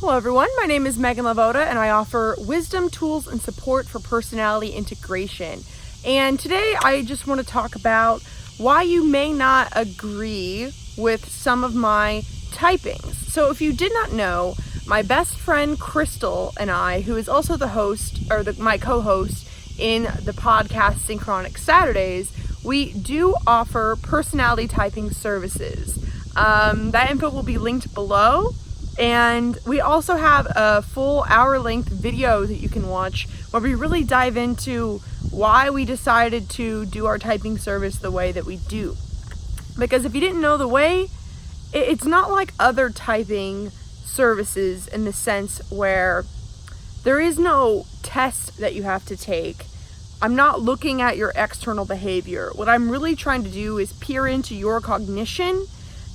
Hello everyone, my name is Meghan LeVota and I offer wisdom, tools, and support for personality integration. And today I just want to talk about why you may not agree with some of my typings. So if you did not know, my best friend Crystal and I, who is also the host, or my co-host in the podcast Synchronic Saturdays, we do offer personality typing services. That info will be linked below. And we also have a full hour-length video that you can watch where we really dive into why we decided to do our typing service the way that we do. Because if you didn't know the way, it's not like other typing services in the sense where there is no test that you have to take. I'm not looking at your external behavior. What I'm really trying to do is peer into your cognition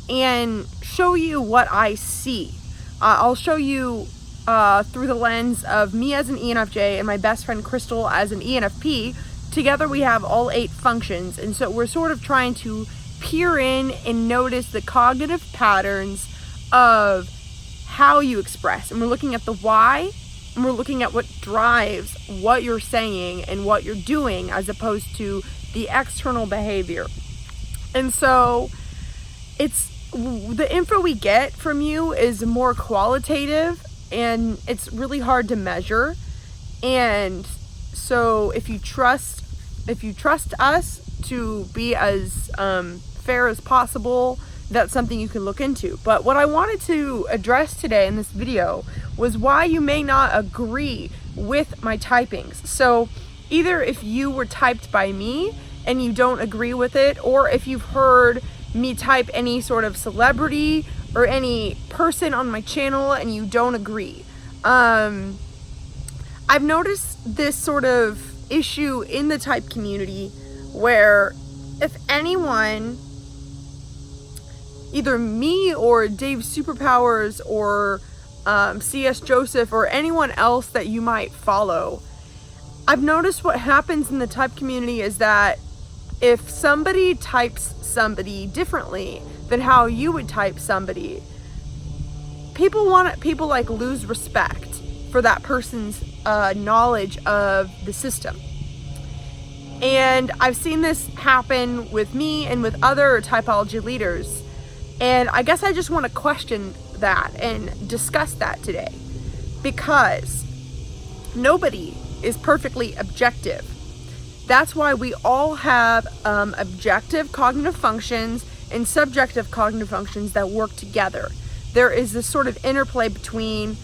and show you what I see. I'll show you through the lens of me as an ENFJ and my best friend Crystal as an ENFP. Together we have all 8 functions, and so we're sort of trying to peer in and notice the cognitive patterns of how you express. And we're looking at the why, and we're looking at what drives what you're saying and what you're doing as opposed to the external behavior. And so the info we get from you is more qualitative and it's really hard to measure. And so if you trust us to be as fair as possible, that's something you can look into. But what I wanted to address today in this video was why you may not agree with my typings. So either if you were typed by me and you don't agree with it, or if you've heard me type any sort of celebrity or any person on my channel and you don't agree. I've noticed this sort of issue in the type community where if anyone, either me or Dave Superpowers or CS Joseph or anyone else that you might follow, I've noticed what happens in the type community is that if somebody types somebody differently than how you would type somebody, people like lose respect for that person's knowledge of the system. And I've seen this happen with me and with other typology leaders. And I guess I just want to question that and discuss that today, because nobody is perfectly objective. That's why we all have objective cognitive functions and subjective cognitive functions that work together. There is this sort of interplay between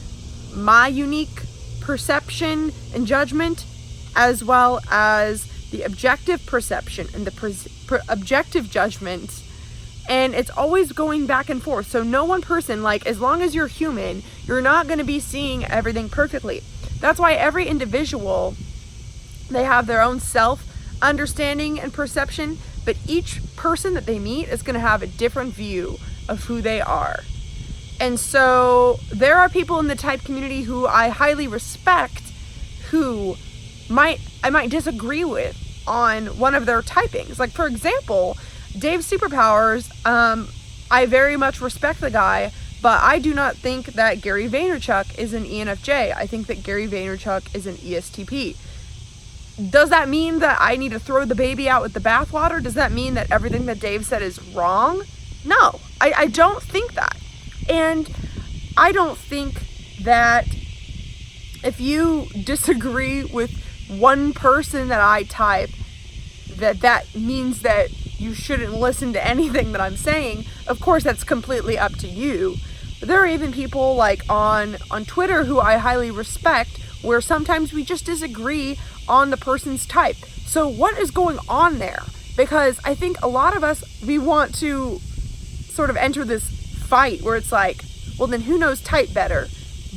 my unique perception and judgment as well as the objective perception and the objective judgment. And it's always going back and forth. So no one person, like, as long as you're human, you're not going to be seeing everything perfectly. That's why every individual, they have their own self-understanding and perception, but each person that they meet is going to have a different view of who they are. And so there are people in the type community who I highly respect who I might disagree with on one of their typings. Like, for example, Dave Superpowers, I very much respect the guy, but I do not think that Gary Vaynerchuk is an ENFJ. I think that Gary Vaynerchuk is an ESTP. Does that mean that I need to throw the baby out with the bathwater? Does that mean that everything that Dave said is wrong? No, I don't think that. And I don't think that if you disagree with one person that I type, that means that you shouldn't listen to anything that I'm saying. Of course, that's completely up to you. But there are even people like on Twitter who I highly respect, where sometimes we just disagree on the person's type. So what is going on there? Because I think a lot of us, we want to sort of enter this fight where it's like, well, then who knows type better?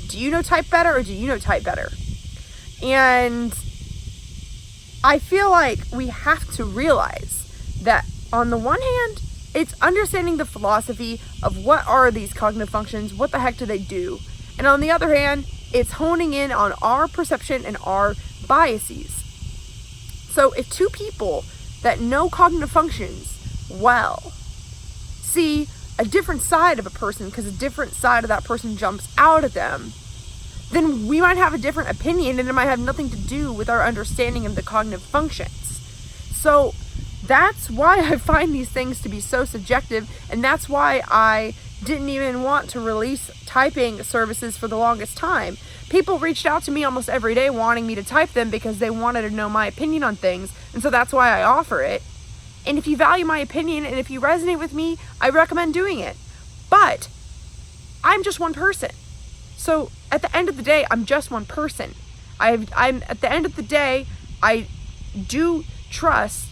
Do you know type better or do you know type better? And I feel like we have to realize that on the one hand, it's understanding the philosophy of what are these cognitive functions, what the heck do they do? And on the other hand, it's honing in on our perception and our biases. So if two people that know cognitive functions well see a different side of a person because a different side of that person jumps out at them, then we might have a different opinion, and it might have nothing to do with our understanding of the cognitive functions. So that's why I find these things to be so subjective, and that's why I didn't even want to release typing services for the longest time. People reached out to me almost every day wanting me to type them because they wanted to know my opinion on things, and so that's why I offer it. And if you value my opinion and if you resonate with me, I recommend doing it. But I'm just one person. So at the end of the day, I'm just one person. I'm at the end of the day, I do trust,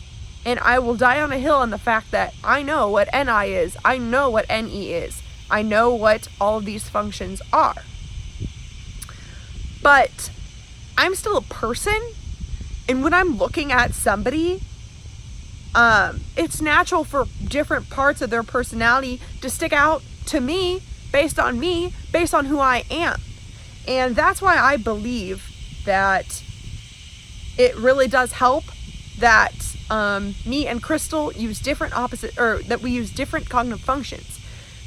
and I will die on a hill on the fact that I know what NI is. I know what NE is. I know what all of these functions are. But I'm still a person, and when I'm looking at somebody, it's natural for different parts of their personality to stick out to me, based on who I am. And that's why I believe that it really does help that me and Crystal use that we use different cognitive functions,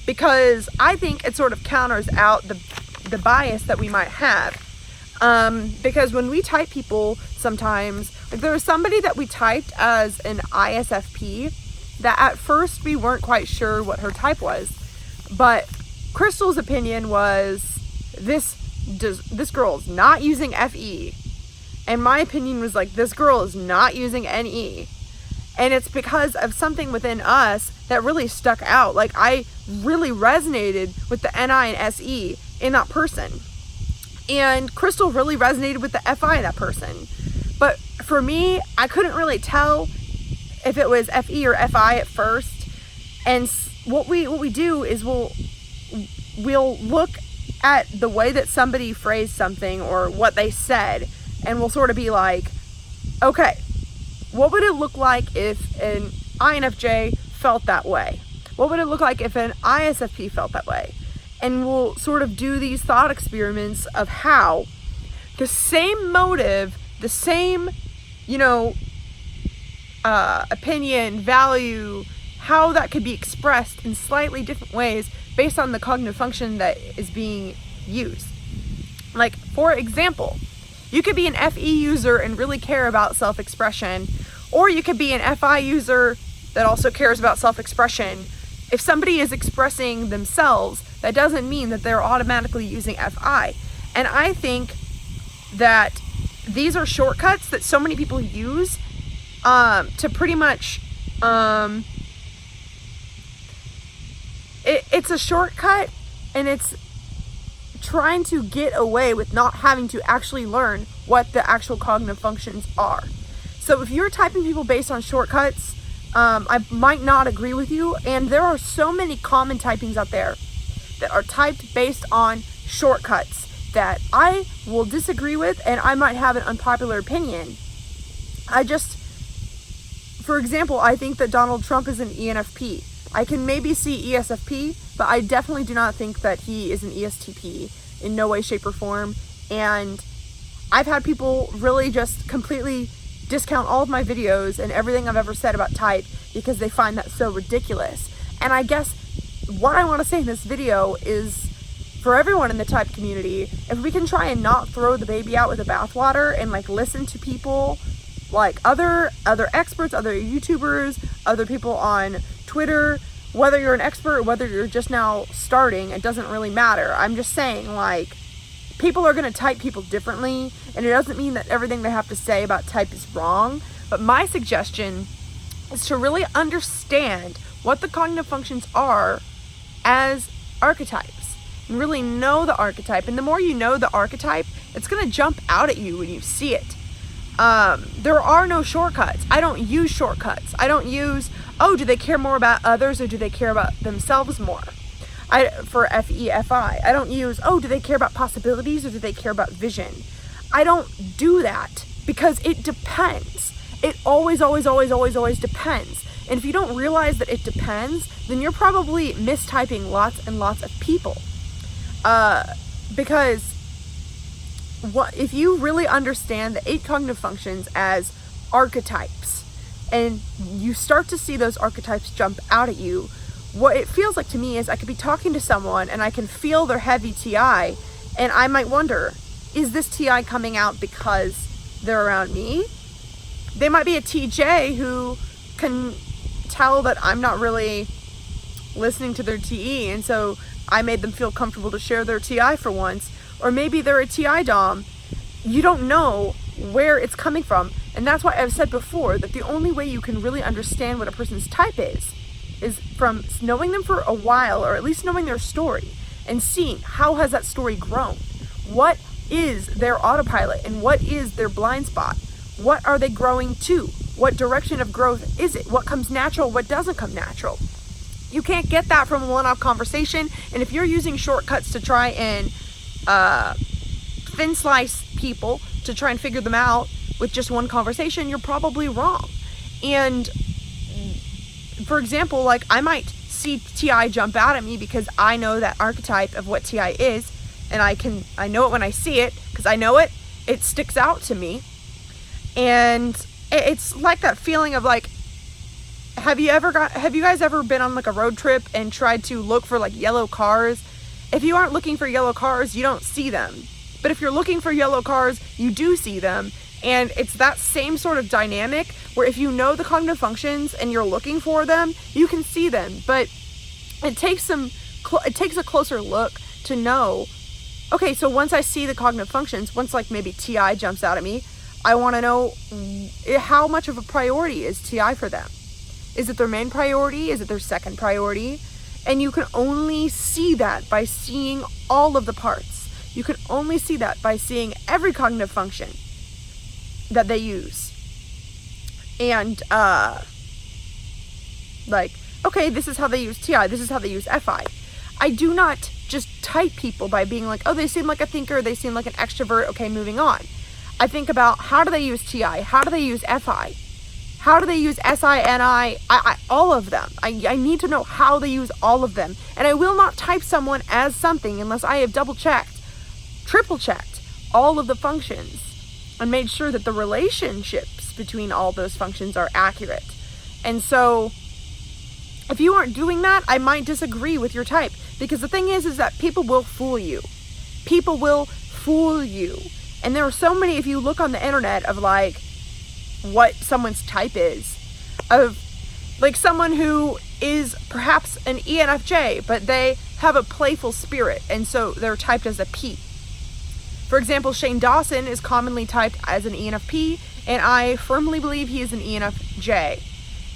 because I think it sort of counters out the bias that we might have. Because when we type people sometimes, like there was somebody that we typed as an ISFP that at first we weren't quite sure what her type was, but Crystal's opinion was this girl is not using FE, and my opinion was like, this girl is not using NE. And it's because of something within us that really stuck out. Like, I really resonated with the NI and SE in that person. And Crystal really resonated with the FI in that person. But for me, I couldn't really tell if it was FE or FI at first. And what we do is we'll look at the way that somebody phrased something or what they said, and we'll sort of be like, okay, what would it look like if an INFJ felt that way? What would it look like if an ISFP felt that way? And we'll sort of do these thought experiments of how the same motive, the same, opinion, value, how that could be expressed in slightly different ways based on the cognitive function that is being used. Like, for example, you could be an FE user and really care about self-expression, or you could be an FI user that also cares about self-expression. If somebody is expressing themselves, that doesn't mean that they're automatically using FI. And I think that these are shortcuts that so many people use to pretty much, it's a shortcut, and it's trying to get away with not having to actually learn what the actual cognitive functions are. So if you're typing people based on shortcuts, I might not agree with you, and there are so many common typings out there that are typed based on shortcuts that I will disagree with, and I might have an unpopular opinion. For example, I think that Donald Trump is an ENFP. I can maybe see ESFP, but I definitely do not think that he is an ESTP in no way, shape, or form. And I've had people really just completely discount all of my videos and everything I've ever said about type because they find that so ridiculous. And I guess what I want to say in this video is, for everyone in the type community, if we can try and not throw the baby out with the bathwater and listen to people like other experts, other YouTubers, other people on Twitter, whether you're an expert or whether you're just now starting, it doesn't really matter. I'm just saying, people are going to type people differently, and it doesn't mean that everything they have to say about type is wrong. But my suggestion is to really understand what the cognitive functions are as archetypes, and really know the archetype. And the more you know the archetype, it's going to jump out at you when you see it. There are no shortcuts. I don't use shortcuts. I don't use, do they care more about others or do they care about themselves more? For FEFI, I don't use, do they care about possibilities or do they care about vision? I don't do that because it depends. It always, always, always, always, always depends. And if you don't realize that it depends, then you're probably mistyping lots and lots of people. Because if you really understand the 8 cognitive functions as archetypes, and you start to see those archetypes jump out at you, what it feels like to me is I could be talking to someone and I can feel their heavy TI, and I might wonder, is this TI coming out because they're around me? They might be a TJ who can tell that I'm not really listening to their TE, and so I made them feel comfortable to share their TI for once. Or maybe they're a TI dom. You don't know where it's coming from. And that's why I've said before that the only way you can really understand what a person's type is from knowing them for a while, or at least knowing their story, and seeing how has that story grown. What is their autopilot and what is their blind spot? What are they growing to? What direction of growth is it? What comes natural? What doesn't come natural? You can't get that from a one-off conversation. And if you're using shortcuts to try and thin slice people to try and figure them out with just one conversation, you're probably wrong. And for example, like, I might see TI jump out at me because I know that archetype of what TI is, and I know it when I see it, because I know it sticks out to me. And it's like that feeling of like, have you guys ever been on like a road trip and tried to look for like yellow cars? If you aren't looking for yellow cars, you don't see them. But if you're looking for yellow cars, you do see them. And it's that same sort of dynamic where if you know the cognitive functions and you're looking for them, you can see them. But it takes a closer look to know, okay, so once I see the cognitive functions, once like maybe TI jumps out at me, I want to know how much of a priority is TI for them. Is it their main priority? Is it their second priority? And you can only see that by seeing all of the parts. You can only see that by seeing every cognitive function that they use. And like, okay, this is how they use TI, this is how they use FI. I do not just type people by being like, oh, they seem like a thinker, they seem like an extrovert, okay, moving on. I think about, how do they use TI? How do they use FI? How do they use SI, NI? All of them. I need to know how they use all of them. And I will not type someone as something unless I have double checked, triple checked all of the functions and made sure that the relationships between all those functions are accurate. And so if you aren't doing that, I might disagree with your type, because the thing is that people will fool you. People will fool you. And there are so many, if you look on the internet, of like what someone's type is, of like someone who is perhaps an ENFJ, but they have a playful spirit, and so they're typed as a P. For example, Shane Dawson is commonly typed as an ENFP, and I firmly believe he is an ENFJ.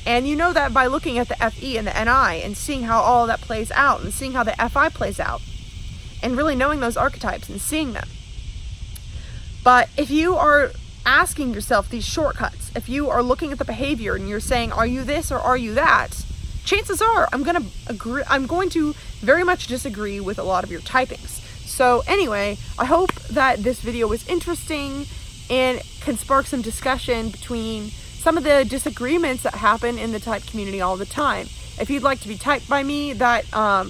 And you know that by looking at the FE and the NI and seeing how all that plays out, and seeing how the FI plays out, and really knowing those archetypes and seeing them. But if you are asking yourself these shortcuts, if you are looking at the behavior and you're saying, are you this or are you that? Chances are I'm going to very much disagree with a lot of your typings. So anyway, I hope that this video was interesting and can spark some discussion between some of the disagreements that happen in the type community all the time. If you'd like to be typed by me, that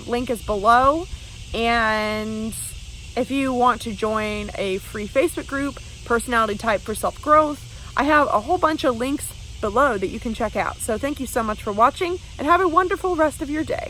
link is below. And if you want to join a free Facebook group, Personality Type for Self-Growth, I have a whole bunch of links below that you can check out. So thank you so much for watching, and have a wonderful rest of your day.